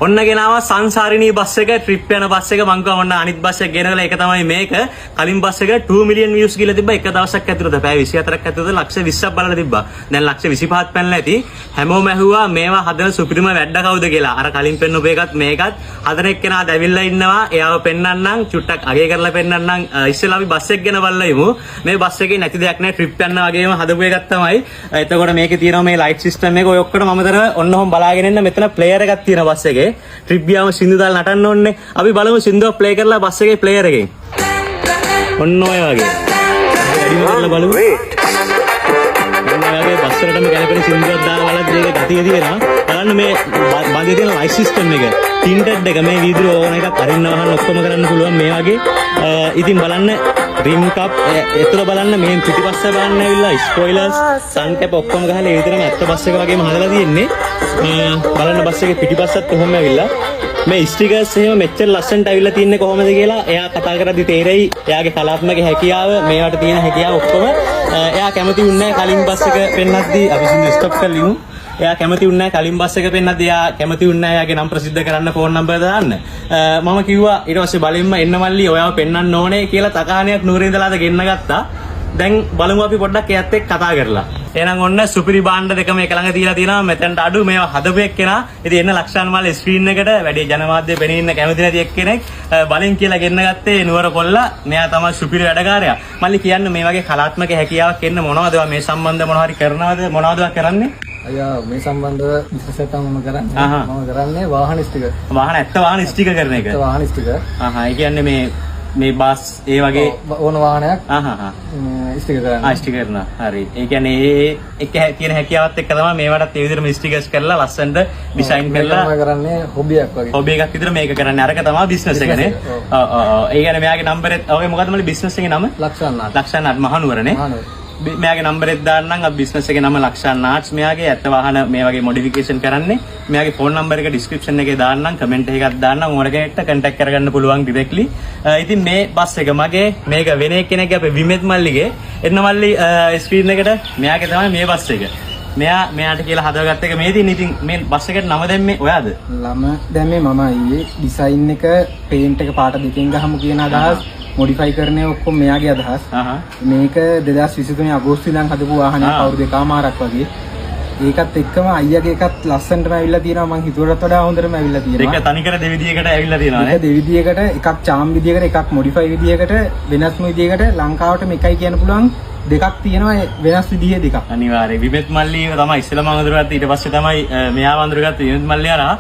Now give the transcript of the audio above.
ඔන්න ගෙනාවා සංසාරිනී බස් එක ට්‍රිප් යන බස් එක මං කිව්වා ඔන්න අනිත් බස් එක ගෙනගලා ඒක තමයි මේක. කලින් බස් එක 2 මිලියන් views කියලා තිබ්බා එක දවසක් ඇතුළත. පැය 24ක් ඇතුළත ලක්ෂ 20ක් බලලා තිබ්බා. දැන් ලක්ෂ 25ක් පැනලා ඇති. හැමෝම ඇහුවා මේවා හදන සුපිරිම වැඩ කවුද කියලා. අර කලින් පෙන්නපු එකත් මේකත් හදන එක්කෙනා දැවිල්ලා ඉන්නවා. එයාව පෙන්නන්නම් චුට්ටක් අගය කරලා පෙන්නන්නම්. ඉස්සෙල්ලා අපි බස් එක ගැන බලලා ඉමු. මේ බස් එකේ නැති දෙයක් නැහැ ට්‍රිප් යන්න වගේම හදපු එකක් තමයි. එතකොට මේකේ තියෙනවා මේ ලයිට් සිස්ටම් එක. ඔය ඔක්කොම මම ඔන්න ඔහොම බලාගෙන ඉන්න මෙතන ප්ලේයර් එකක් තියෙනවා බස් එකේ. ට්‍රිප් ගියාම සින්දු දාලා නටන්න ඕනේ. අපි බලමු සින්දුව ප්ලේ කරලා බස් එකේ ප්ලේයර් එකෙන්. ඔන්න ඔය වගේ. වැඩිම කරලා බලමු. ඔන්න ඔය වගේ බස් එකටම ගැලපෙන සින්දුවක් දාලා බලද්දි මේක ගතිය තියෙනවා. බලන්න මේ බඳේ තියෙන ලයිට් සිස්ටම් එක. ටින්ටඩ් එක මේ වීදුරු ඕන එකක් අරින්න වහන්න ඔක්කොම කරන්න පුළුවන් මේ වගේ. ඉතින් බලන්න රිම් කප් එතන බලන්න මේ පිටිපස්ස බලන්න ඇවිල්ලා ස්පොයිලර්ස් සන් කැප් ඔක්කොම ගහලා ඒ විතරම ඇත්ත බස් එක වගේම හදලා තියෙන්නේ. බලන්න බස් එකේ පිටිපස්සත් කොහොම ඇවිල්ලා මේ ස්ටිකර්ස් එහෙම මෙච්චර ලස්සනට ඇවිල්ලා තින්නේ කොහොමද කියලා එයා කතා කරද්දි තේරෙයි. එයාගේ කලාත්මක හැකියාව මේවට තියෙන හැකියාව ඔක්කොම එයා කැමති වුණේ කලින් බස් එක පෙන්නද්දි අපි සින්දු ස්ටොප් කරලිමු. එයා කැමති වුණේ කලින් බස් එක පෙන්නද්දි එයා කැමති වුණේ එයාගේ නම් ප්‍රසිද්ධ කරන්න ෆෝන් නම්බර් දාන්න. මම කිව්වා ඊට පස්සේ බලෙන්න එන්න මල්ලි ඔයාව පෙන්නන්න ඕනේ කියලා තකහණියක් නුවර ඉඳලාද ගෙන්න ගත්තා. දැන් බලමු අපි පොඩ්ඩක් එයාත් එක්ක කතා කරලා. එහෙනම් ඔන්න සුපිරි භාණ්ඩ දෙකම එක ළඟ තියලා තියෙනවා. මෙතනට අඩු මේවා හදපු එක්කෙනා. ඉතින් එන්න ලක්ෂාන් මාලේ ස්ක්‍රීන් එකට වැඩි ජනමාධ්‍ය පෙනී ඉන්න කැමති නැති එක්කෙනෙක් බලෙන් කියලා ගෙන්න ගත්තේ නුවර කොල්ලා. මෙයා තමයි සුපිරි වැඩකාරයා. මල්ලි කියන්නේ මේ වගේ කලාත්මක හැකියාවක් එන්න මොනවද මේ සම්බන්ධ මොනවා හරි කරනවද මොනවද කරන්නේ? අයියා මේ සම්බන්ධව බිස්නස් එකක් මම කරන්නේ. මම කරන්නේ වාහන ස්ටිකර්. වාහන ස්ටිකර් කරන එක. වාහන ස්ටිකර්. ඒ කියන්නේ මේ බස් ඒ වගේ ඕන වාහනයක් ස්ටිකර් කරනවා. ස්ටිකර් කරනවා. හරි. ඒ කියන්නේ ඒ එක තියෙන හැකියාවත් එක්ක තමයි මේවටත් ඒ විදිහටම ස්ටිකර්ස් කරලා ලස්සනට ඩිසයින් කරලා මම කරන්නේ හොබියක් වගේ. හොබි එකක් විතර මේක කරන්නේ. අරක තමයි බිස්නස් එකනේ. ඒ කියන්නේ මෙයාගේ නම්බර් එක ඔය මොකද්ද මලි බිස්නස් එකේ නම? ලක්ෂාන් මහනුවරනේ. මෙයාගේ නම්බර් එක දාන්නම් අපි බිස්නස් එකේ නම ලක්ෂාන් ආර්ට්ස්. මෙයාගේ ඇත්ත වාහන මේ වගේ මොඩිෆිකේෂන් කරන්නේ. මෙයාගේ ෆෝන් නම්බර් එක ඩිස්ක්‍රිප්ෂන් එකේ දාන්නම් කමෙන්ට් එකක් දාන්නම් ඕනකෙනෙක්ට කන්ටැක්ට් කරගන්න පුළුවන් ඩිරෙක්ට්ලි. ඉතින් මේ බස් එක මගේ මේක වෙන කෙනෙක්ගේ අපේ විමෙත් මල්ලිගේ එන්න මල්ලි ස්ක්‍රීන් එකට මෙයාගේ තමයි මේ බස් එක. මෙයාට කියලා හදාගත්ත එක මේ තියෙන. ඉතින් මේ බස් එකට නම දැම්මේ ඔයාද? නම දැම්මේ මම අයියේ ඩිසයින් එක පේන්ට් එක පාට දෙකෙන් ගහමු කියන අදහස් මොඩිෆයි කරන්නේ ඔක්කොම මෙයාගේ අදහස්. මේක 2023 අගෝස්තු ඉඳන් හදපු වාහනයක් අවුරුදු දෙකමාරක් වගේ. ඒකත් එක්කම අයියාගේ එකත් ලස්සනටම ඇවිල්ලා තියෙනවා. මං හිතුවටත් වඩා හොඳටම ඇවිල්ලා තියෙනවා. ඒක තනිකර දෙවිදියකට ඇවිල්ලා තියෙනවා නේ. දෙවිදියකට එකක් චාම් විදියකට එකක් මොඩිෆයි විදියකට වෙනස්ම විදියකට ලංකාවට මේකයි කියන්න පුළුවන් දෙකක් තියෙනවා වෙනස් විදිහේ දෙකක්. අනිවාර්යයෙන් විමෙත් මල්ලි තමයි ඉස්සෙල්ලාම අඳුරගත්තේ. ඊට පස්සේ තමයි මෙයාව අඳුරගත්තේ විමෙත් මල්ලි ආරා.